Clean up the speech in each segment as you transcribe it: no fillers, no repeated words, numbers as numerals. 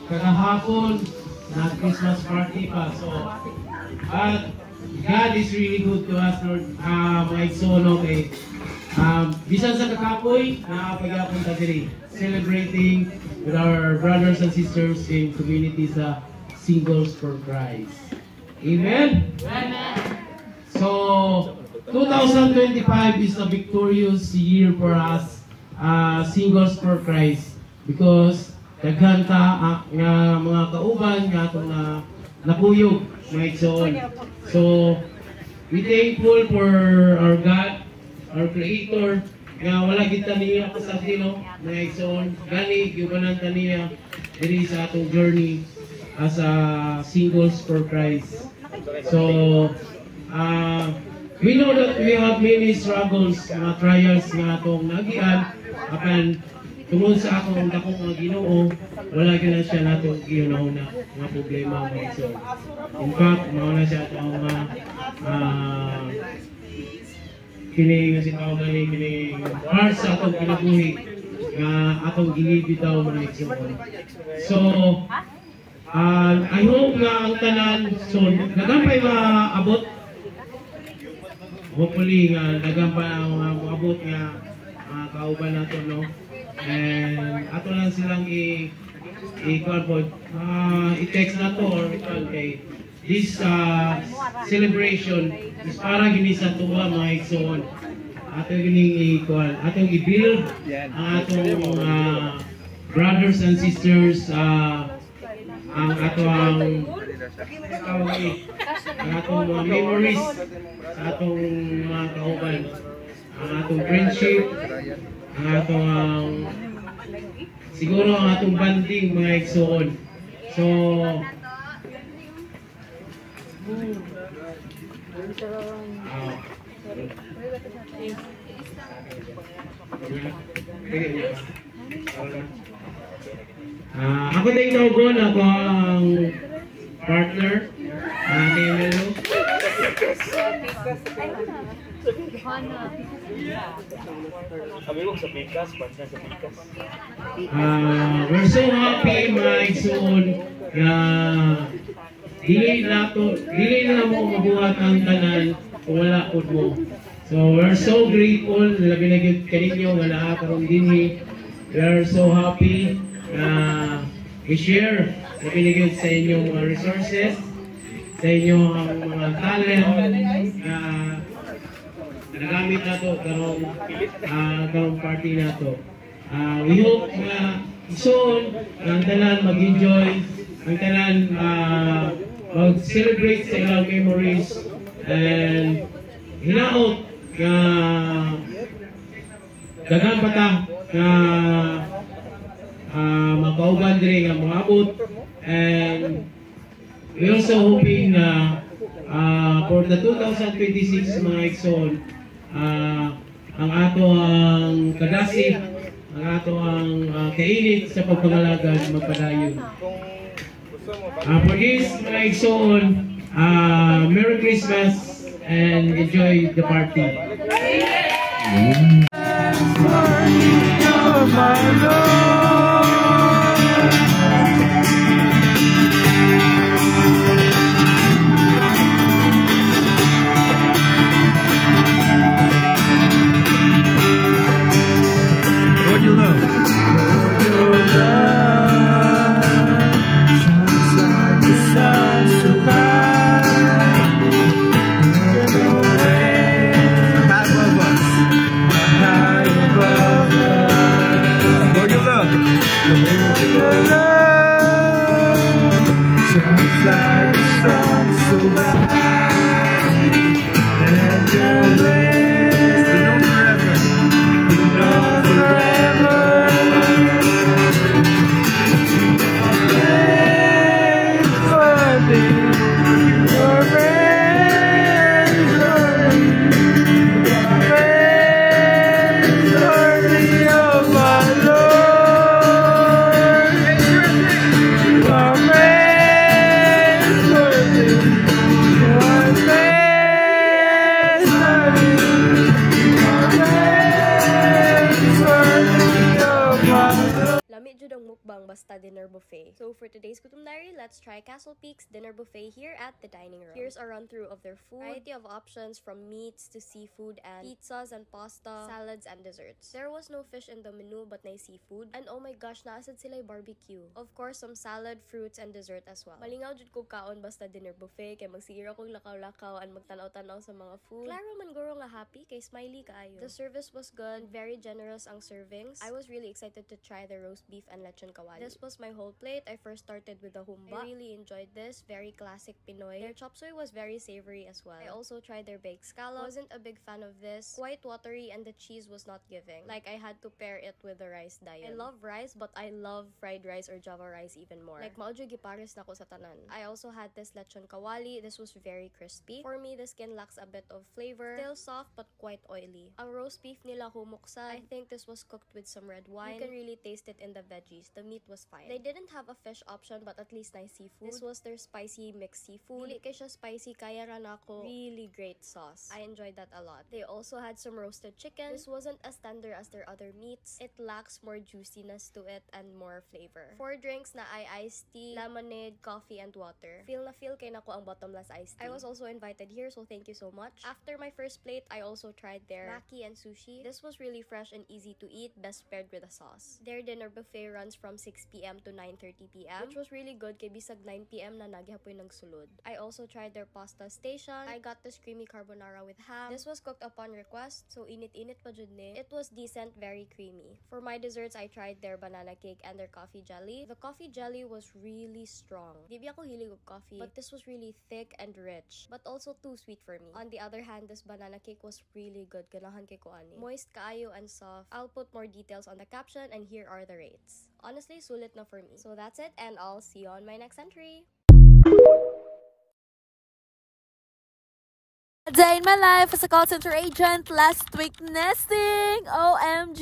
Kagahapon na Christmas party pa. So, but God is really good to us, Lord. Mga solo kay bisan sa kakapoy na pagyapon ta diri celebrating with our brothers and sisters in community sa Singles for Christ. Amen? Amen. So, 2025 is a victorious year for us, Singles for Christ, because daghan ta nga mga kauban nga atong napuyog mga igsoon. So, we thankful for our God, our Creator, nga wala kita niya sa sino mga igsoon. Gani giubanan ta niya diri sa atong journey as a Singles for Christ. So, we know that we have many struggles, mga trials nga atong nagian apan tungod sa akong dakong mga Ginoo, wala gyud siya natong giunahuna nga problema mga igsoon. In fact, mao na siya atong kini nga sitaw gani kini part sa atong kinabuhi nga atong gilibitaw mga igsoon. So, I hope nga ang tanan so nagampay maabot. Hopefully nga nagampay ang maabot nga kauban nato, no. And ato lang silang i-text na to or kay this celebration is para gini sa tuwa mga igsoon. Ato gining atong i-build ang atong brothers and sisters ang atong mga memories sa atong mga kauban, ang atong friendship, ang atong siguro ang atong banding mga igsoon. So ako din naugon ako ang partner kay Melo. We're so happy mga igsoon na dili na mo mabuhat ang tanan kung wala pod mo. So we're so grateful labi na gyud kaninyo nga naa karon dinhi. We are so happy na i-share labi na gyud sa inyong mga resources, sa inyong mga talent na nagamit nato karong party nato. We hope na soon ang tanan mag-enjoy, ang tanan mag-celebrate sa ilang memories and hinaot nga daghang bata nga makauban diri nga moabot. And we also hoping na for the 2026 mga igsoon, ang ato ang kadasig, ang ato ang kainit sa pagpangalagad magpadayon. For this mga igsoon, Merry Christmas and enjoy the party. Amen. buffet. So for today's Gutom Diary, let's try Castle Peak's dinner buffet here at the dining room. Here's a run through of their food. Variety of options from meats to seafood and pizzas and pasta, salads and desserts. There was no fish in the menu but na seafood. And oh my gosh, naasad sila yung barbecue. Of course, some salad, fruits and dessert as well. Malingaw jud ko kaon basta dinner buffet kay magsigira kong lakaw-lakaw and magtanaw-tanaw sa mga food. Klaro man guro nga happy kay smiley kaayo. The service was good, very generous ang servings. I was really excited to try the roast beef and lechon kawali. This was my whole plate. I first started with the humba. I really enjoyed this, very classic Pinoy. Their chop suey was very savory as well. I also tried their baked scallop. Wasn't a big fan of this. Quite watery and the cheese was not giving. Like I had to pair it with the rice dayon. I love rice but I love fried rice or Java rice even more. Like maudyo gipares na ko sa tanan. I also had this lechon kawali. This was very crispy. For me, the skin lacks a bit of flavor. Still soft but quite oily. Ang roast beef nila humuksa. I think this was cooked with some red wine. You can really taste it in the veggies. The meat was fine. They didn't have a fish option but at least nice seafood. This was their spicy mixed seafood. Dili kay siya spicy kaya ra nako. Really great sauce. I enjoyed that a lot. They also had some roasted chicken. This wasn't as tender as their other meats. It lacks more juiciness to it and more flavor. For drinks na ay iced tea, lemonade, coffee and water. Feel kay nako ang bottomless iced tea. I was also invited here so thank you so much. After my first plate, I also tried their maki and sushi. This was really fresh and easy to eat, best paired with a sauce. Their dinner buffet runs from 6 p.m. to 9:30 p.m. which was really good kay bisag 9 p.m. na nagyapoy ng sulod. I also tried their pasta station. I got this creamy carbonara with ham. This was cooked upon request, so init-init pa jud ni. It was decent, very creamy. For my desserts, I tried their banana cake and their coffee jelly. The coffee jelly was really strong. Di ba ako hilig og coffee, but this was really thick and rich, but also too sweet for me. On the other hand, this banana cake was really good. Ganahan kay ko ani. Moist kaayo and soft. I'll put more details on the caption and here are the rates. Honestly, sulit na for me. So that's it and I'll see you on my next entry. A day in my life as a call center agent. Last week nesting. OMG,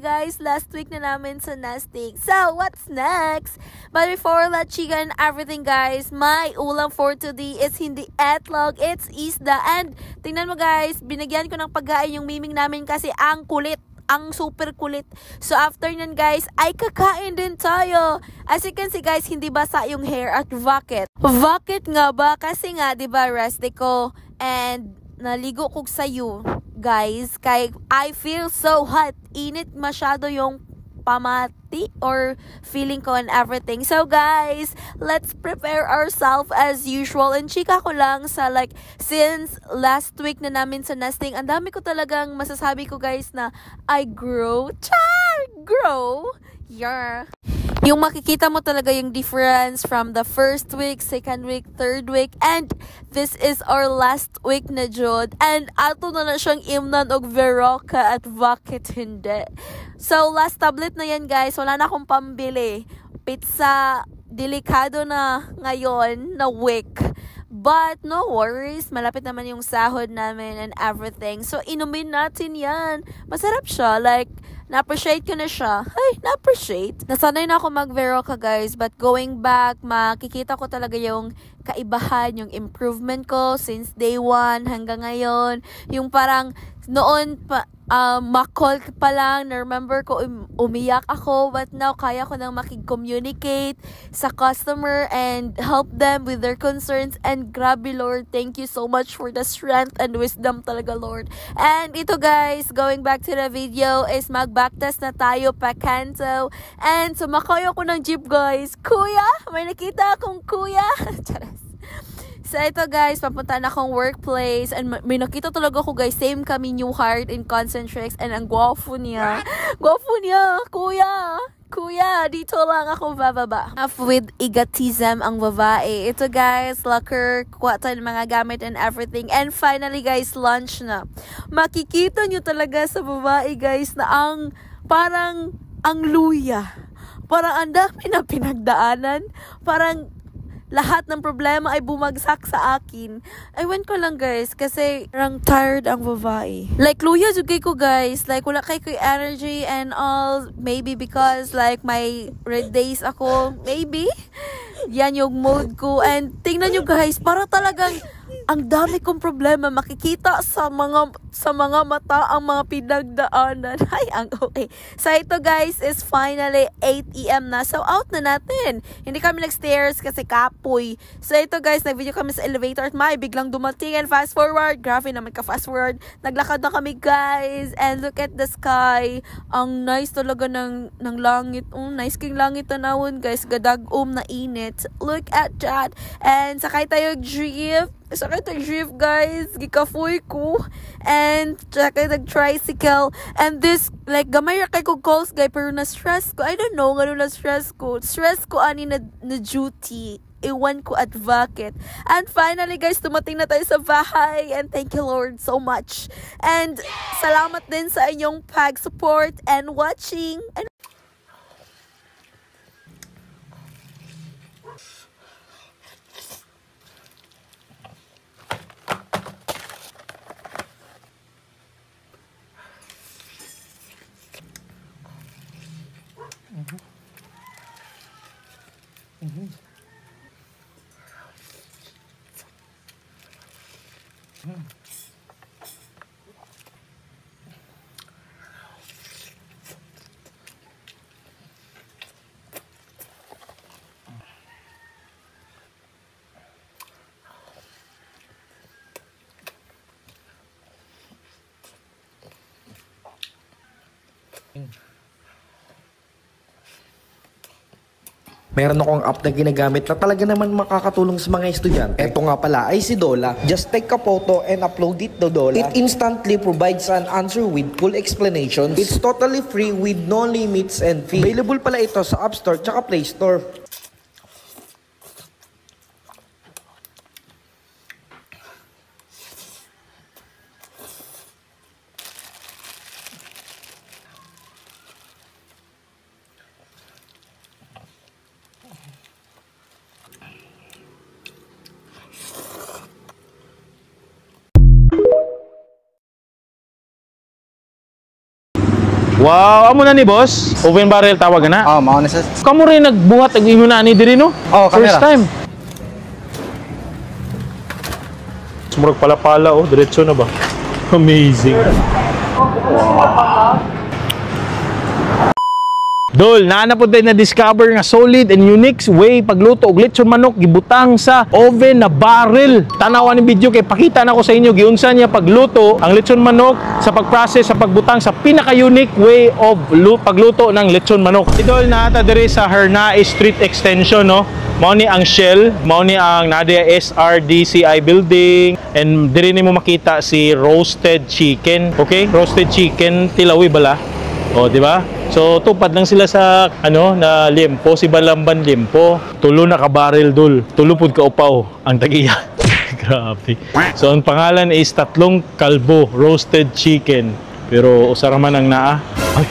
guys, last week na namin sa nesting. So, what's next? But before that, chica and everything, guys, my ulam for today is hindi etlog, it's isda. And tingnan mo, guys, binigyan ko ng pagkain yung miming namin kasi ang kulit. Ang super kulit. So, after nyan, guys, ay kakain din tayo. As you can see, guys, hindi basa yung hair at bucket. Bucket nga ba? Kasi nga, diba, rest ko. And, naligo ko sa'yo, guys. Kay, I feel so hot. Init masyado yung pamati or feeling ko and everything. So guys, let's prepare ourselves as usual. And chika ko lang sa like, since last week na namin sa nesting, ang dami ko talagang masasabi ko guys na I grow. Grow. Yeah. Yung makikita mo talaga yung difference from the first week, second week, third week, and this is our last week na jud. And ato na siyang imnan og Veroca at bakit hindi. So, last tablet na yan guys, wala na akong pambili. Pizza, delikado na ngayon na week. But, no worries. Malapit naman yung sahod namin and everything. So, inumin natin yan. Masarap siya. Like, na-appreciate ko na siya. Ay, na-appreciate. Nasanay na ako mag-Veroca, guys. But, going back, makikita ko talaga yung kaibahan, yung improvement ko since day 1 hanggang ngayon. Yung parang, noon pa, makol pa lang, na-remember ko, umiyak ako, but now, kaya ko nang makig-communicate sa customer and help them with their concerns, and grabe, Lord, thank you so much for the strength and wisdom talaga, Lord. And ito, guys, going back to the video, is mag-backtest na tayo pa kanto, and sumakay ako ng jeep, guys. Kuya, may nakita akong kuya. So, ito guys, papunta na akong workplace and may nakita talaga ako guys, same kami new hired in Concentrix and ang gwapo niya. Gwapo niya, kuya, dito lang ako bababa. Enough with egotism ang babae. Ito guys, locker, kuha tayo ng mga gamit and everything. And finally guys, lunch na. Makikita nyo talaga sa babae guys na parang ang luya. Parang ang dami na pinagdaanan. Parang lahat ng problema ay bumagsak sa akin. Ewan ko lang guys, kasi parang tired ang babae. Like, luya jugay ko guys. Like, wala kay energy and all. Maybe because like, my red days ako. Maybe. Yan yung mood ko. And tingnan nyo guys, para talagang ang dami kong problema makikita sa mga mata ang mga pinagdaanan. Ay, ang okay. So ito guys is finally 8 AM na. So out na natin. Hindi kami nag-stairs kasi kapoy. So ito guys, nag-video kami sa elevator at may biglang dumating and fast forward. Grabe naman ka fast forward. Naglakad na kami guys and look at the sky. Ang nice talaga ng langit. Nice king langit tanawon guys. Gadag-om na init. Look at that. And sakay tayo drift. Sakay tag-drift guys, gikafoy ko, and sakay tag-tricycle, and this, like, gamay ra kay ko calls guys, pero na-stress ko, I don't know, nga na-stress ko ani na duty, iwan ko advocate, and finally guys, tumating na tayo sa bahay, and thank you Lord so much, and salamat din sa inyong pag-support and watching, and Meron akong app na ginagamit na talaga naman makakatulong sa mga estudyante. Ito nga pala ay si Dola. Just take a photo and upload it to Dola. It instantly provides an answer with full explanations. It's totally free with no limits and fee. Available pala ito sa App Store tsaka Play Store. Wow, amo na ni boss. Open barrel tawag na. Oh, mao na sir. Kamo rin nagbuhat ag inyo na ani diri no? Oh, first kamera. time. Sumurag pala-pala oh, diretso na ba? Amazing. Dol, naana po tayo na-discover nga solid and unique way pagluto og lechon manok gibutang sa oven na barrel. Tanawan ni video kay pakita na ko sa inyo giunsa niya pagluto ang lechon manok sa pagprocess sa pagbutang sa pinaka-unique way of pagluto ng lechon manok. Idol, naata diri sa Hernay Street Extension no. Mao ni ang Shell, mao ni ang Nadia SRDCI building, and diri nimo makita si roasted chicken. Okay? Roasted chicken Tilawi bala. O, di ba? So, tupad lang sila sa, na limpo, si Balamban limpo. Tulo na ka-barrel, dul. Tulo pud ka upaw, ang tagiya. Grabe. So, ang pangalan is Tatlong Kalbo Roasted Chicken. Pero, usara man ang naa. Ay.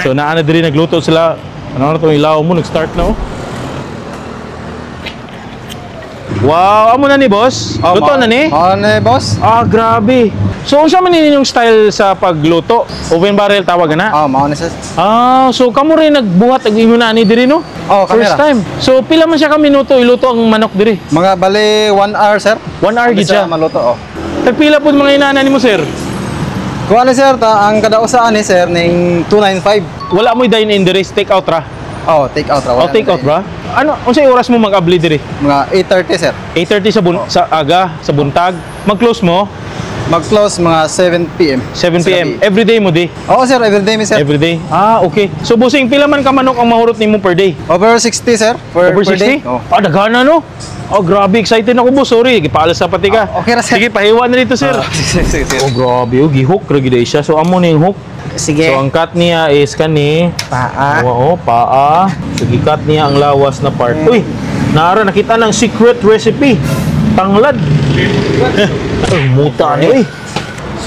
So, naa na diri nagluto sila. Ano na itong ilaw mo? Nag-start na, oh. Wow, amo na ni boss? Oh, Luto na ni? Oh, na boss. Ah, grabe. So, unsa man ninyong style sa pagluto? Open barrel tawag na? Oh, mao na sir. Ah, so kamo rin nagbuhat ag inyo na ani diri no? Oh, first kamera. time. So pila man siya ka minuto iluto ang manok diri? Mga bali 1 hour sir. 1 hour gid siya. Maluto oh. Tagpila pud mga inana nimo sir? Kuha na sir ta ang kada usa ani sir ning 295. Wala mo dine in diri, take out ra. Oh, take out ra. Oh, take out ba? Ano unsay oras mo mag-abli diri? Mga 8:30 sir. 8:30 sa aga, sa buntag. Mag-close mo Mag-close mga 7 PM. 7 PM. Every day mo di? Oo sir, everyday mi sir. Every day. Ah, okay. So bossing pila man ka manok ang mahurot nimo per day? Over 60 sir. Over per 60? day. Oh. Ah, daghana no? Oh, grabe, excited ako boss. Sorry, gipaalas sa pati ka. Okay ra sir. Sige, pahiwa na dito sir. Sige. Oh, grabe, oh, gihok ra gid siya. So amo na yung hook. Sige. So ang cut niya is kani Paa. Oo, paa. So gi-cut niya ang lawas na part. Uy, naara nakita ng secret recipe. Tanglad. Muta ni uy.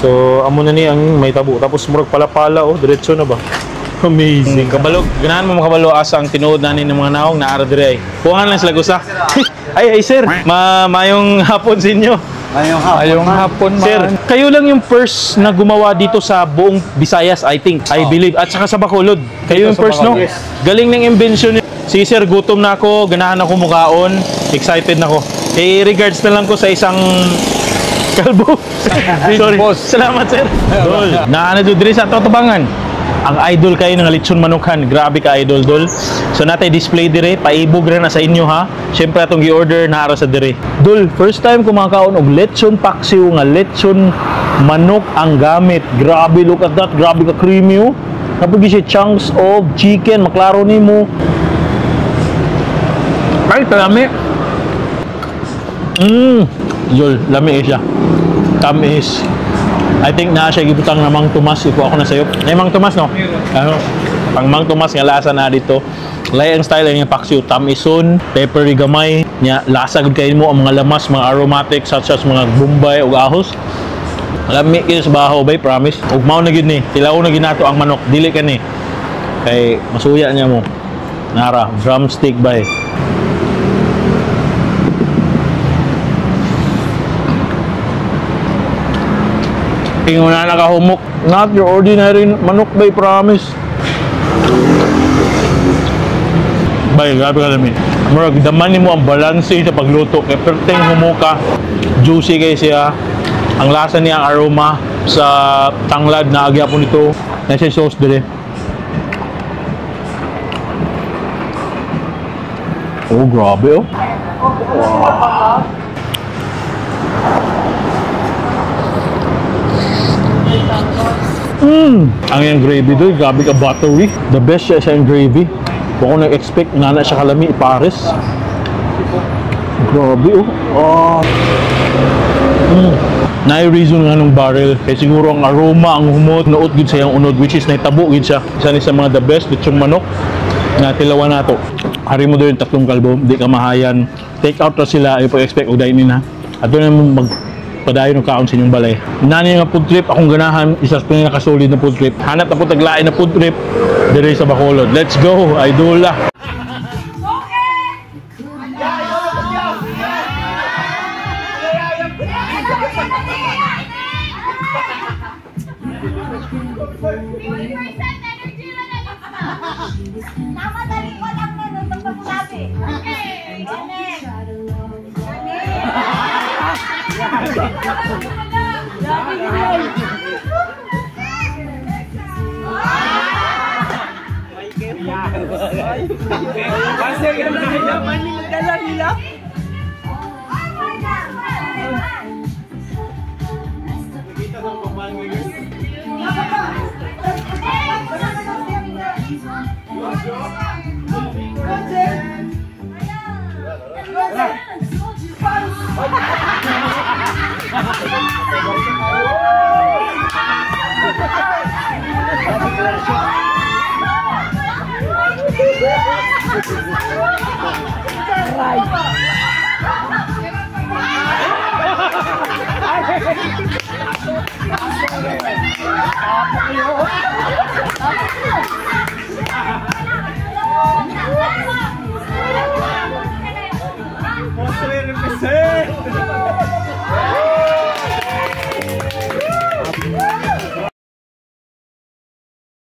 So amo na ni ang may tabo. Tapos murag pala-pala oh, diretso na ba? Amazing. Kabalog, ganahan mo makabalo asa ang tinuod nanin ng mga naong naara dire ay. Kuhaan lang sila gusa. ay sir, mayong hapon sa inyo. Ayong hapon man. Sir, kayo lang yung first na gumawa dito sa buong Visayas, I think. I believe. At saka sa Bacolod. Kayo yung first, no? Yes. Galing ng invention. Si sir, gutom na ako. Ganahan ako mukaon. Excited na ako. I-regards na lang ko sa isang kalbo. Sorry. Salamat, sir. Dol. Naano do diri sa Totobangan. Ang idol kayo ng lechon manukan. Grabe ka idol, Dol. So natay display dire, paibog ra na sa inyo ha. Syempre atong gi-order na ara sa dire. Dol, first time ko makakaon og lechon paksiw nga lechon manok ang gamit. Grabe, look at that. Grabe ka creamy oh. Napagi siya chunks of chicken, maklaro nimo. Ay, talami. Dol, lami siya. Tamis. I think na siya gibutang na Mang Tomas. Ipo ako na sayo. Mang Tomas, no? Ano? Pang Mang Tomas nga lasa na dito. Lay ang style ng paksiw. Tamison, peppery gamay. Nya, lasa gud kayo mo ang mga lamas, mga aromatics such as mga bombay o ahos. Lami kayo sa baho, bay, promise. Ug mao na gid ni. Tilaw na ginato ang manok. Dili ka ni. Kay masuya niya mo. Nara, drumstick bay. Ingon na nakahumok. Not your ordinary manok, bay, promise. Bay, grabe ka namin. Murag, daman mo ang balanse sa pagluto. Kaya perteng humuka. Juicy kayo siya. Ang lasa niya, ang aroma sa tanglad na agya po nito. Nasa sauce dire. Oh, grabe oh. Wow. Ang yung gravy doon, grabe ka buttery. The best siya yung gravy. Kung ako nag-expect, nana siya kalami, ipares. Grabe oh. Na-reason nga nung barrel. Kaya siguro ang aroma, ang humot, naot gid sa yung unod, which is naitabo gid siya. Isa ni sa mga the best, lechon manok na tilawan nato. Hari mo doon yung tatlong kalbo, di ka mahayan. Take out na sila, ay pag-expect o dainin ha. At doon na padayon ng kaon sa inyong balay. Nani nga food trip, akong ganahan, isa sa pinakasolid na food trip. Hanap na po taglain na food trip, dire sa Bacolod. Let's go, idola! Right.